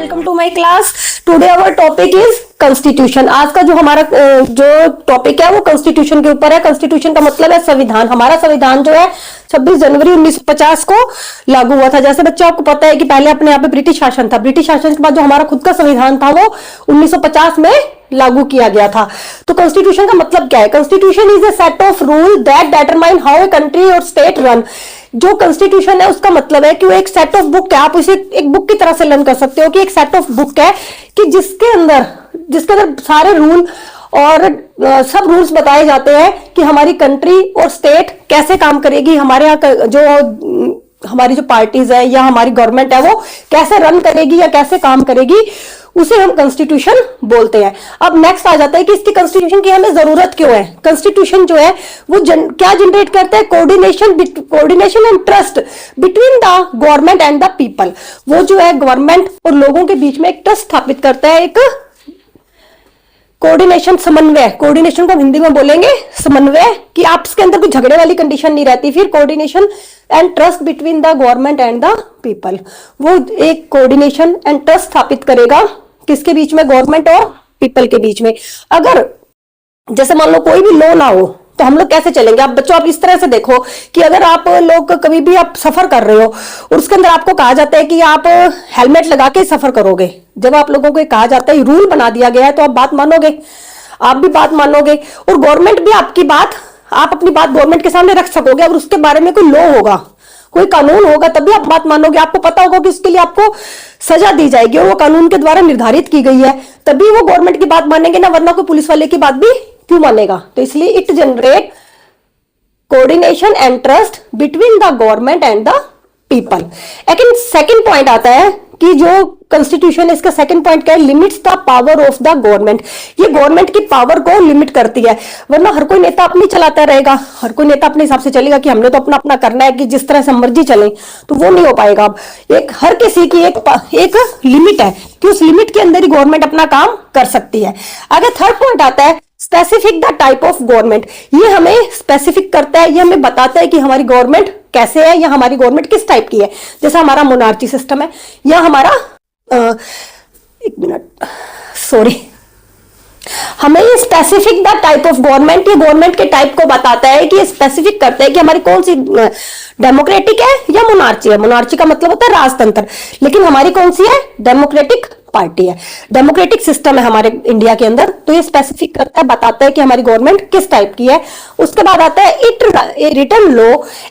Welcome to my class. Today our topic is constitution. आज का जो हमारा जो टॉपिक है वो कॉन्स्टिट्यूशन के ऊपर है। कॉन्स्टिट्यूशन का मतलब है संविधान। हमारा संविधान जो है 26 जनवरी 1950 को लागू हुआ था। जैसे बच्चों आपको पता है कि पहले अपने यहाँ पे ब्रिटिश शासन था, ब्रिटिश शासन के बाद जो हमारा खुद का संविधान था वो 1950 में लागू किया गया था। तो कॉन्स्टिट्यूशन का मतलब क्या है? Constitution is a set of rule that determine how a country और स्टेट रन। जो कॉन्स्टिट्यूशन है उसका मतलब है कि वो एक सेट ऑफ बुक है। आप इसे एक बुक की तरह से लर्न कर सकते हो कि एक सेट ऑफ बुक है कि जिसके अंदर सारे रूल और सब रूल्स बताए जाते हैं कि हमारी कंट्री और स्टेट कैसे काम करेगी, हमारे यहाँ जो हमारी जो पार्टीज है या हमारी गवर्नमेंट है वो कैसे रन करेगी या कैसे काम करेगी, उसे हम कॉन्स्टिट्यूशन बोलते हैं। अब नेक्स्ट आ जाता है कि इसकी कॉन्स्टिट्यूशन की हमें जरूरत क्यों है। कॉन्स्टिट्यूशन जो है वो क्या जनरेट करता है? Coordination and trust between the government and the people. वो जो है गवर्नमेंट और लोगों के बीच में एक ट्रस्ट स्थापित करता है, एक कोऑर्डिनेशन, समन्वय। कोऑर्डिनेशन को हिंदी में बोलेंगे समन्वय, कि आपके अंदर कोई झगड़े वाली कंडीशन नहीं रहती। फिर coordination and trust between the government and the people. वो एक कोऑर्डिनेशन एंड ट्रस्ट स्थापित करेगा किसके बीच में? गवर्नमेंट और पीपल के बीच में। अगर जैसे मान लो कोई भी लॉ ना हो तो हम लोग कैसे चलेंगे? आप बच्चों आप इस तरह से देखो कि अगर आप लोग कभी भी आप सफर कर रहे हो और उसके अंदर आपको कहा जाता है कि आप हेलमेट लगा के सफर करोगे, जब आप लोगों को कहा जाता है, रूल बना दिया गया है, तो आप बात मानोगे, आप भी बात मानोगे और गवर्नमेंट भी आपकी बात, आप अपनी बात गवर्नमेंट के सामने रख सकोगे। अगर उसके बारे में कोई लॉ होगा, कोई कानून होगा, तभी आप बात मानोगे। आपको पता होगा कि उसके लिए आपको सजा दी जाएगी और वो कानून के द्वारा निर्धारित की गई है, तभी वो गवर्नमेंट की बात मानेंगे ना, वरना कोई पुलिस वाले की बात भी क्यों मानेगा? तो इसलिए it generate coordination and trust between the government and the people. लेकिन सेकंड पॉइंट आता है कि जो कॉन्स्टिट्यूशन है इसका सेकंड पॉइंट क्या है? Limits the power of the government. ये गवर्नमेंट की पावर को लिमिट करती है, वरना हर कोई नेता अपनी चलाता रहेगा, हर कोई नेता अपने हिसाब से चलेगा कि हमने तो अपना अपना करना है, कि जिस तरह से मर्जी चले, तो वो नहीं हो पाएगा। अब एक हर किसी की एक लिमिट है कि उस लिमिट के अंदर ही गवर्नमेंट अपना काम कर सकती है। आगे थर्ड पॉइंट आता है specific the type of government. ये हमें स्पेसिफिक करता है, ये हमें बताता है कि हमारी गवर्नमेंट कैसे है या हमारी गवर्नमेंट किस टाइप की है। जैसा हमारा मोनार्ची सिस्टम है या हमारा एक मिनट सॉरी, हमें ये specific the type of government, ये गवर्नमेंट के टाइप को बताता है कि ये स्पेसिफिक करता है कि हमारी कौन सी डेमोक्रेटिक है या मोनार्ची है। मोनार्ची का मतलब होता है राजतंत्र, लेकिन हमारी कौन सी है? डेमोक्रेटिक पार्टी है, डेमोक्रेटिक सिस्टम है हमारे इंडिया के अंदर। तो ये स्पेसिफिक करता है, बताता है कि हमारी गवर्नमेंट किस टाइप की है। उसके बाद आता है it written law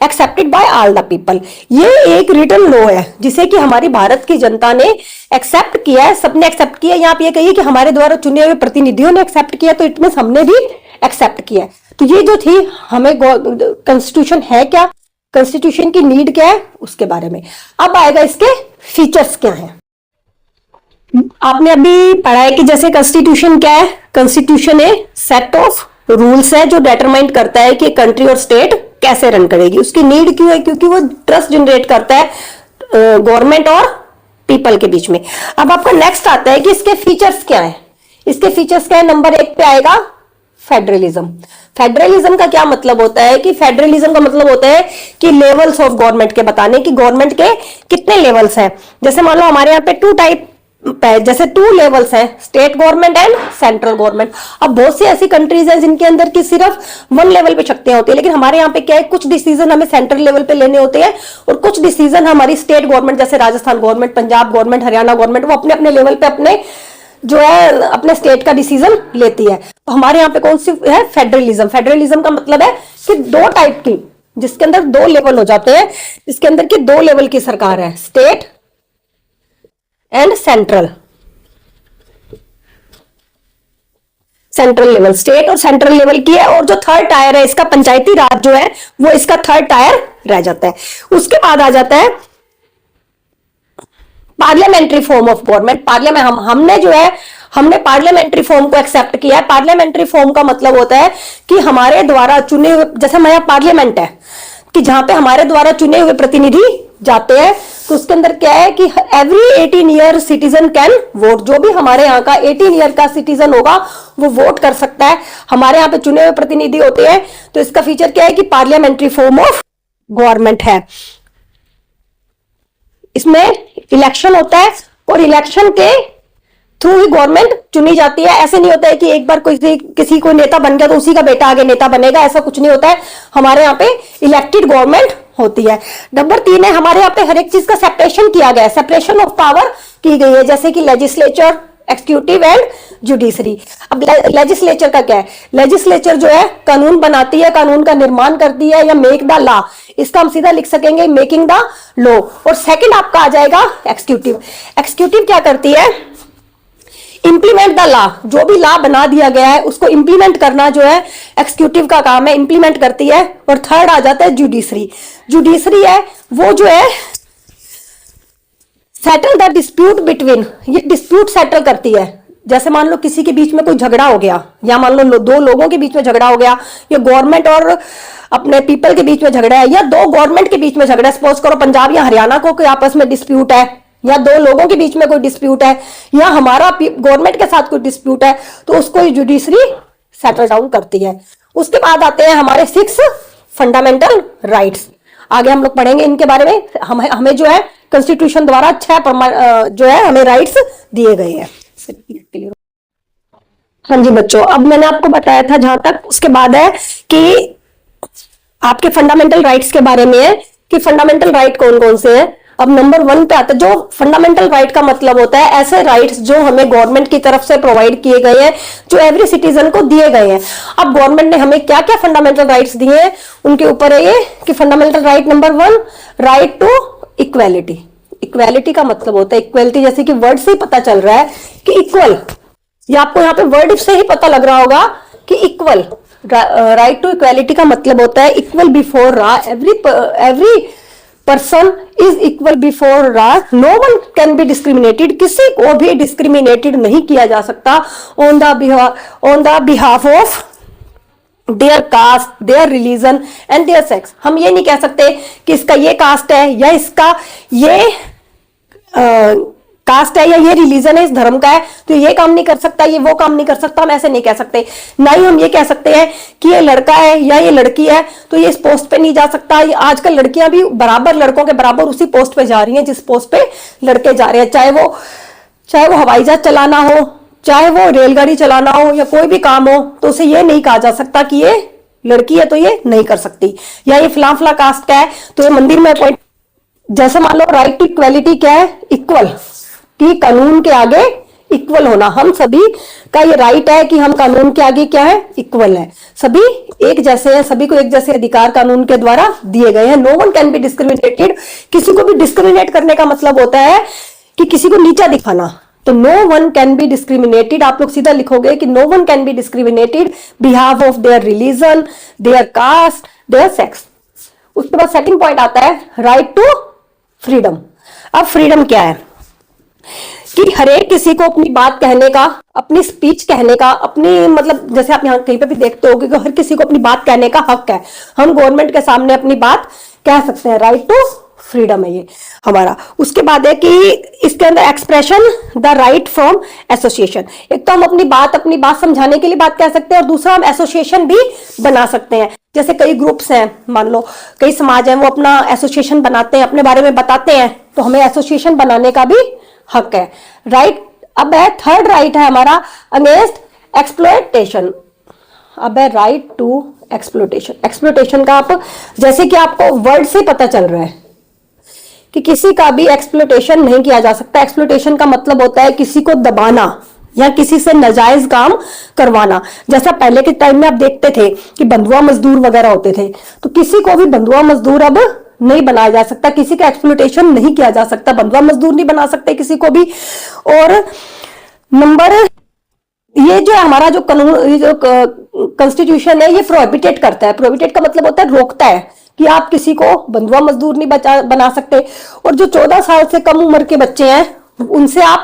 accepted by all the people. ये एक रिटन लॉ है जिसे कि हमारी भारत की जनता ने एक्सेप्ट किया है, सबने एक्सेप्ट किया। यहाँ पे ये कहिए कि हमारे द्वारा चुने हुए प्रतिनिधियों ने एक्सेप्ट किया, तो इट मींस हमने भी एक्सेप्ट किया। तो ये जो थी हमें कॉन्स्टिट्यूशन है क्या, कॉन्स्टिट्यूशन की नीड क्या है, उसके बारे में। अब आएगा इसके फीचर्स क्या है। आपने अभी पढ़ा है कि जैसे कॉन्स्टिट्यूशन क्या है? कॉन्स्टिट्यूशन एक सेट ऑफ रूल्स है जो डिटरमाइन करता है कि कंट्री और स्टेट कैसे रन करेगी। उसकी नीड क्यों है? क्योंकि वो ट्रस्ट जनरेट करता है गवर्नमेंट और पीपल के बीच में। अब आपका नेक्स्ट आता है कि इसके फीचर्स क्या है। इसके फीचर्स क्या है? नंबर 1 पे आएगा फेडरलिज्म। फेडरलिज्म का क्या मतलब होता है? कि फेडरलिज्म का मतलब होता है कि लेवल्स ऑफ गवर्नमेंट के बताने, कि गवर्नमेंट के कितने लेवल्स हैं। जैसे मान लो हमारे यहाँ पे जैसे 2 लेवल्स हैं, state government and central government. अब बहुत सी ऐसी कंट्रीज हैं जिनके अंदर की सिर्फ 1 लेवल पे शक्तियां होती है, लेकिन हमारे यहाँ पे क्या है, कुछ डिसीजन हमें सेंट्रल लेवल पे लेने होते हैं और कुछ डिसीजन हमारी स्टेट गवर्नमेंट, जैसे Rajasthan government, Punjab government, Haryana government, वो अपने अपने लेवल पे अपने जो है अपने स्टेट का डिसीजन लेती है। तो हमारे यहाँ पे कौन सी है? फेडरलिज्म। फेडरलिज्म का मतलब है कि 2 टाइप की, जिसके अंदर 2 लेवल हो जाते हैं, जिसके अंदर की 2 लेवल की सरकार है, state and central level, state और सेंट्रल लेवल की है। और जो थर्ड टायर है इसका, पंचायती राज जो है, वो इसका थर्ड टायर रह जाता है। उसके बाद आ जाता है parliamentary form of government. Parliament हमने पार्लियामेंट्री फॉर्म को एक्सेप्ट किया है। पार्लियामेंट्री फॉर्म का मतलब होता है कि हमारे द्वारा चुने हुए, जैसे हमारे पार्लियामेंट है कि जहां पे हमारे द्वारा चुने हुए प्रतिनिधि जाते हैं, तो उसके अंदर क्या है कि every 18 year citizen can vote. जो भी हमारे यहाँ का 18 ईयर का सिटीजन होगा वो वोट कर सकता है। हमारे यहाँ पे चुने हुए प्रतिनिधि होते हैं। तो इसका फीचर क्या है कि पार्लियामेंट्री फॉर्म ऑफ गवर्नमेंट है। इसमें इलेक्शन होता है और इलेक्शन के थ्रू ही गवर्नमेंट चुनी जाती है। ऐसे नहीं होता है कि एक बार किसी को नेता बन गया तो उसी का बेटा आगे नेता बनेगा, ऐसा कुछ नहीं होता है। हमारे यहाँ पे इलेक्टेड गवर्नमेंट होती है। नंबर 3 है, हमारे यहाँ पे हर एक चीज का सेपरेशन किया गया है, सेपरेशन ऑफ पावर की गई है, जैसे कि लेजिस्लेचर, एक्सिक्यूटिव एंड जुडिशरी। अब लेजिस्लेचर का क्या है? लेजिस्लेचर जो है कानून बनाती है, कानून का निर्माण करती है, या मेक द लॉ, इसका हम सीधा लिख सकेंगे मेकिंग द लॉ। और सेकंड आपका आ जाएगा एक्सिक्यूटिव। एक्सिक्यूटिव क्या करती है? इंप्लीमेंट द लॉ, जो भी लॉ बना दिया गया है उसको इंप्लीमेंट करना जो है एक्सिक्यूटिव का काम है, इंप्लीमेंट करती है। और थर्ड आ जाता है जुडिशरी। जुडिशरी है वो जो है सेटल द डिस्प्यूट बिटवीन, ये डिस्प्यूट सेटल करती है। जैसे मान लो किसी के बीच में कोई झगड़ा हो गया, या मान लो दो लोगों के बीच में झगड़ा हो गया, या गवर्नमेंट और अपने पीपल के बीच में झगड़ा है, या दो गवर्नमेंट के बीच में झगड़ा है। सपोज करो पंजाब या हरियाणा को कोई आपस में डिस्प्यूट है, या दो लोगों के बीच में कोई डिस्प्यूट है, या हमारा गवर्नमेंट के साथ कोई डिस्प्यूट है, तो उसको जुडिशरी सेटल डाउन करती है। उसके बाद आते हैं हमारे 6 फंडामेंटल राइट्स। आगे हम लोग पढ़ेंगे इनके बारे में। हमें जो है कॉन्स्टिट्यूशन द्वारा 6 जो है हमें राइट्स दिए गए हैं। हाँ जी बच्चों, अब मैंने आपको बताया था जहां तक, उसके बाद है कि आपके फंडामेंटल राइट्स के बारे में है कि फंडामेंटल राइट कौन कौन से हैं। अब नंबर 1 पे आता है, जो फंडामेंटल राइट का मतलब होता है ऐसे राइट्स जो हमें गवर्नमेंट की तरफ से प्रोवाइड किए गए हैं, जो एवरी सिटीजन को दिए गए हैं। अब गवर्नमेंट ने हमें क्या क्या फंडामेंटल राइट्स दिए हैं उनके ऊपर है ये कि fundamental right number 1, right to equality. Equality का मतलब होता है इक्वेलिटी, जैसे कि वर्ड से ही पता चल रहा है कि इक्वल, ये आपको यहाँ पे वर्ड से ही पता लग रहा होगा कि इक्वल। राइट टू इक्वेलिटी का मतलब होता है equal before law, every person is equal before law, no one can be discriminated, किसी को भी डिस्क्रिमिनेटेड नहीं किया जा सकता on the behalf of their caste, their religion and their sex. हम ये नहीं कह सकते कि इसका ये कास्ट है, या इसका ये कास्ट है, या ये रिलीजन है, इस धर्म का है तो ये काम नहीं कर सकता, ये वो काम नहीं कर सकता। हम ऐसे नहीं कह सकते। ना ही हम ये कह सकते हैं कि ये लड़का है या ये लड़की है तो ये इस पोस्ट पे नहीं जा सकता। आजकल लड़कियां भी बराबर लड़कों के बराबर उसी पोस्ट पे जा रही हैं जिस पोस्ट पे लड़के जा रहे हैं, चाहे वो हवाई जहाज चलाना हो, चाहे वो रेलगाड़ी चलाना हो, या कोई भी काम हो, तो उसे ये नहीं कहा जा सकता कि ये लड़की है तो ये नहीं कर सकती, या ये फला फला कास्ट का है तो ये मंदिर में अपॉइंट। जैसे मान लो राइट टू इक्वेलिटी क्या है? इक्वल, कि कानून के आगे इक्वल होना। हम सभी का ये राइट है कि हम कानून के आगे क्या है? इक्वल है, सभी एक जैसे हैं, सभी को एक जैसे अधिकार कानून के द्वारा दिए गए हैं। No one can be discriminated, किसी को भी डिस्क्रिमिनेट करने का मतलब होता है कि किसी को नीचा दिखाना। तो no one can be discriminated, आप लोग सीधा लिखोगे कि no one can be discriminated behalf of their religion, their caste, their sex. उसके बाद सेकंड पॉइंट आता है राइट टू फ्रीडम। अब फ्रीडम क्या है? कि हरेक किसी को अपनी बात कहने का, अपनी स्पीच कहने का, अपनी मतलब जैसे आप यहाँ कहीं पे भी देखते हो कि हर किसी को अपनी बात कहने का हक है। हम गवर्नमेंट के सामने अपनी बात कह सकते हैं, राइट टू फ्रीडम है ये हमारा। उसके बाद है कि इसके अंदर expression the right from association. एक तो हम अपनी बात समझाने के लिए बात कह सकते हैं, और दूसरा हम एसोसिएशन भी बना सकते हैं। जैसे कई ग्रुप्स हैं, मान लो कई समाज हैं, वो अपना एसोसिएशन बनाते हैं, अपने बारे में बताते हैं, तो हमें एसोसिएशन बनाने का भी हक है, राइट। अब है थर्ड राइट है हमारा अगेंस्ट एक्सप्लॉयटेशन। अब है राइट टू एक्सप्लॉयटेशन। एक्सप्लॉयटेशन का आप जैसे कि आपको वर्ड से पता चल रहा है कि किसी का भी एक्सप्लॉयटेशन नहीं किया जा सकता। एक्सप्लॉयटेशन का मतलब होता है किसी को दबाना या किसी से नाजायज काम करवाना। जैसा पहले के टाइम में आप देखते थे कि बंधुआ मजदूर वगैरह होते थे, तो किसी को भी बंधुआ मजदूर अब नहीं बनाया जा सकता, किसी का एक्सप्लॉयटेशन नहीं किया जा सकता, बंधुआ मजदूर नहीं बना सकते किसी को भी। और नंबर ये जो हमारा जो कानून, जो कॉन्स्टिट्यूशन है, ये प्रोहिबिटेट करता है। प्रोहिबिटेट का मतलब होता है रोकता है कि आप किसी को बंधुआ मजदूर नहीं बना सकते, और जो 14 साल से कम उम्र के बच्चे हैं उनसे आप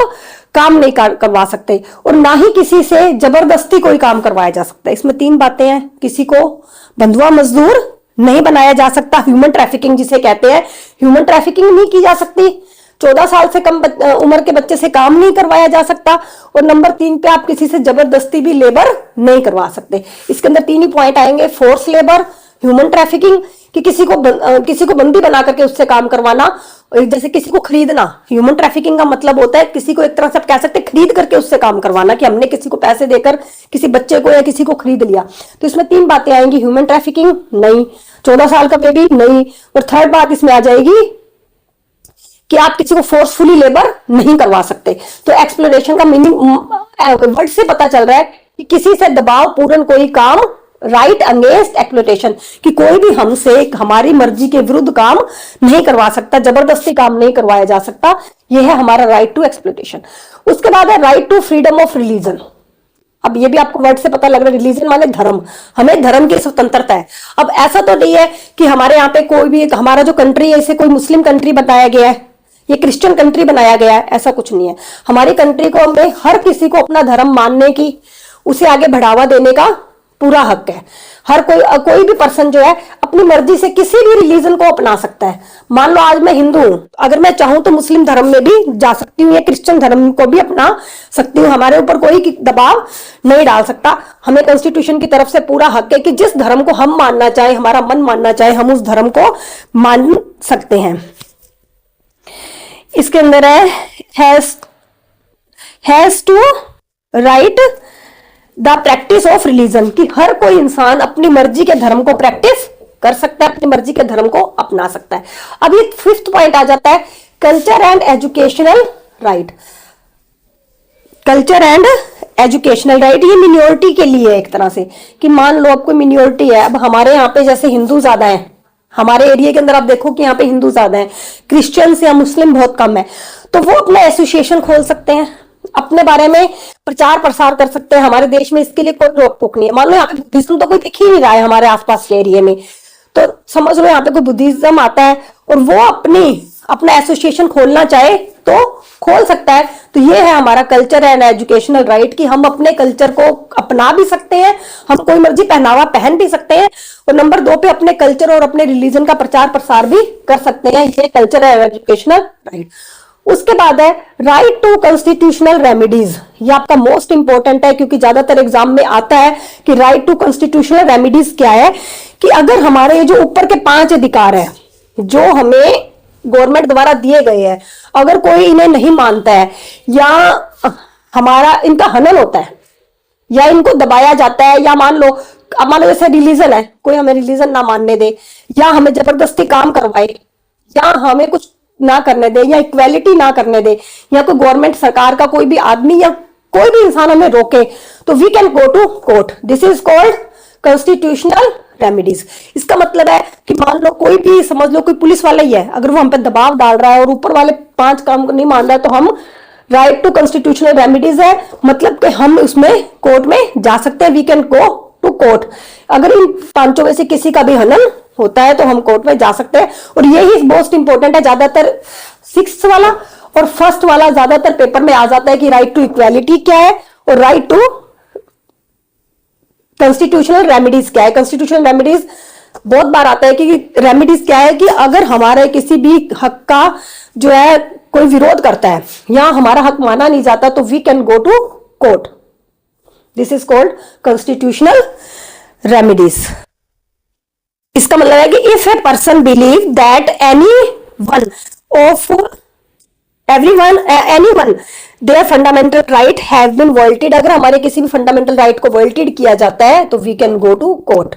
काम नहीं करवा सकते, और ना ही किसी से जबरदस्ती कोई काम करवाया जा सकता है। इसमें 3 बातें हैं। किसी को बंधुआ मजदूर नहीं बनाया जा सकता, ह्यूमन ट्रैफिकिंग जिसे कहते हैं, ह्यूमन ट्रैफिकिंग नहीं की जा सकती, 14 साल से कम उम्र के बच्चे से काम नहीं करवाया जा सकता, और नंबर 3 पे आप किसी से जबरदस्ती भी लेबर नहीं करवा सकते। इसके अंदर 3 ही पॉइंट आएंगे, फोर्स लेबर, ह्यूमन ट्रैफिकिंग कि किसी को बंदी बना करके उससे काम करवाना, जैसे किसी को खरीदना। ह्यूमन ट्रैफिकिंग का मतलब होता है किसी को एक तरह से आप कह सकते हैं खरीद करके उससे काम करवाना, कि हमने किसी को पैसे देकर किसी बच्चे को या किसी को खरीद लिया। तो इसमें 3 बातें आएंगी, ह्यूमन ट्रैफिकिंग नहीं, 14 साल का बेबी नहीं, और थर्ड बात इसमें आ जाएगी कि आप किसी को फोर्सफुली लेबर नहीं करवा सकते। तो एक्सप्लोरेशन का मीनिंग वर्ड से पता चल रहा है कि किसी से दबाव पूर्ण कोई काम, राइट अगेंस्ट एक्सप्लोइटेशन, कि कोई भी हमसे हमारी मर्जी के विरुद्ध काम नहीं करवा सकता, जबरदस्ती काम नहीं करवाया जा सकता। यह है हमारा राइट टू एक्सप्लोइटेशन। उसके बाद है right to freedom of religion. अब ये भी आपको वर्ड से पता लग रहा है, रिलीजन माने धर्म, हमें धर्म की स्वतंत्रता है। अब ऐसा तो नहीं है कि हमारे यहाँ पे कोई भी, हमारा जो कंट्री है इसे कोई मुस्लिम कंट्री बताया गया है, ये क्रिश्चियन कंट्री बनाया गया है, ऐसा कुछ नहीं है। हमारी कंट्री को, हमें हर किसी को अपना धर्म मानने की, उसे आगे बढ़ावा देने का पूरा हक है। हर कोई भी पर्सन जो है अपनी मर्जी से किसी भी रिलीजन को अपना सकता है। मान लो आज मैं हिंदू हूं, अगर मैं चाहूं तो मुस्लिम धर्म में भी जा सकती हूँ या क्रिश्चियन धर्म को भी अपना सकती हूँ। हमारे ऊपर कोई दबाव नहीं डाल सकता। हमें कॉन्स्टिट्यूशन की तरफ से पूरा हक है कि जिस धर्म को हम मानना चाहे, हमारा मन मानना चाहे, हम उस धर्म को मान सकते हैं। इसके अंदर has to right the practice of religion, कि हर कोई इंसान अपनी मर्जी के धर्म को प्रैक्टिस कर सकता है, अपनी मर्जी के धर्म को अपना सकता है। अब ये 5th पॉइंट आ जाता है, culture and educational right. Culture and educational right ये मिनियोरिटी के लिए एक तरह से, कि मान लो अब कोई मिनियोरिटी है, अब हमारे यहाँ पे जैसे हिंदू ज्यादा है, हमारे एरिया के अंदर आप देखो कि यहाँ पे हिंदू ज्यादा है, क्रिश्चियंस या मुस्लिम बहुत कम है, तो वो अपना एसोसिएशन खोल सकते हैं, अपने बारे में प्रचार प्रसार कर सकते हैं। हमारे देश में इसके लिए कोई रोक टोक नहीं है। मान लो यहाँ पे बुद्धिज्म तो कोई दिख ही नहीं रहा है हमारे आसपास के एरिया में, तो समझ लो यहाँ पे कोई बुद्धिज्म आता है और वो अपना एसोसिएशन खोलना चाहे तो खोल सकता है। तो ये है हमारा कल्चर एंड एजुकेशनल राइट, कि हम अपने कल्चर को अपना भी सकते हैं, हम कोई मर्जी पहनावा पहन भी सकते हैं, और नंबर 2 पे अपने कल्चर और अपने रिलीजन का प्रचार प्रसार भी कर सकते हैं। ये कल्चर एंड एजुकेशनल राइट। उसके बाद है राइट टू कॉन्स्टिट्यूशनल रेमेडीज। ये आपका मोस्ट इंपॉर्टेंट है, क्योंकि ज्यादातर एग्जाम में आता है कि राइट टू कॉन्स्टिट्यूशनल रेमेडीज क्या है, कि अगर हमारे जो ऊपर के 5 अधिकार है जो हमें गवर्नमेंट द्वारा दिए गए हैं, अगर कोई इन्हें नहीं मानता है या हमारा इनका हनन होता है या इनको दबाया जाता है, या मान लो जैसे रिलीजन है, कोई हमें रिलीजन ना मानने दे, या हमें जबरदस्ती काम करवाए, या हमें कुछ ना करने दे, या इक्वेलिटी ना करने दे, या कोई गवर्नमेंट सरकार का कोई भी आदमी या कोई भी इंसान हमें रोके, तो we can go to court. This is called constitutional remedies. इसका मतलब है कि मान लो कोई भी, समझ लो कोई पुलिस वाला ही है, अगर वो हम पे दबाव डाल रहा है और ऊपर वाले 5 काम नहीं मान रहा है, तो हम राइट टू कॉन्स्टिट्यूशनल रेमेडीज है, मतलब कि हम उसमें कोर्ट में जा सकते हैं। We can go to court. अगर इन 5 में से किसी का भी हनन होता है तो हम कोर्ट में जा सकते हैं। और यही मोस्ट इंपॉर्टेंट है, ज्यादातर 6th वाला और 1st वाला ज्यादातर पेपर में आ जाता है कि राइट टू इक्वालिटी क्या है और राइट टू कॉन्स्टिट्यूशनल रेमेडीज क्या है। कॉन्स्टिट्यूशनल रेमेडीज बहुत बार आता है कि रेमेडीज क्या है, कि अगर हमारे किसी भी हक का जो है कोई विरोध करता है या हमारा हक माना नहीं जाता, तो we can go to court. This is called constitutional remedies. इसका मतलब है कि if a person believe that anyone their fundamental right have been violated, अगर हमारे किसी भी फंडामेंटल राइट को वायलेटेड किया जाता है तो we can go to court.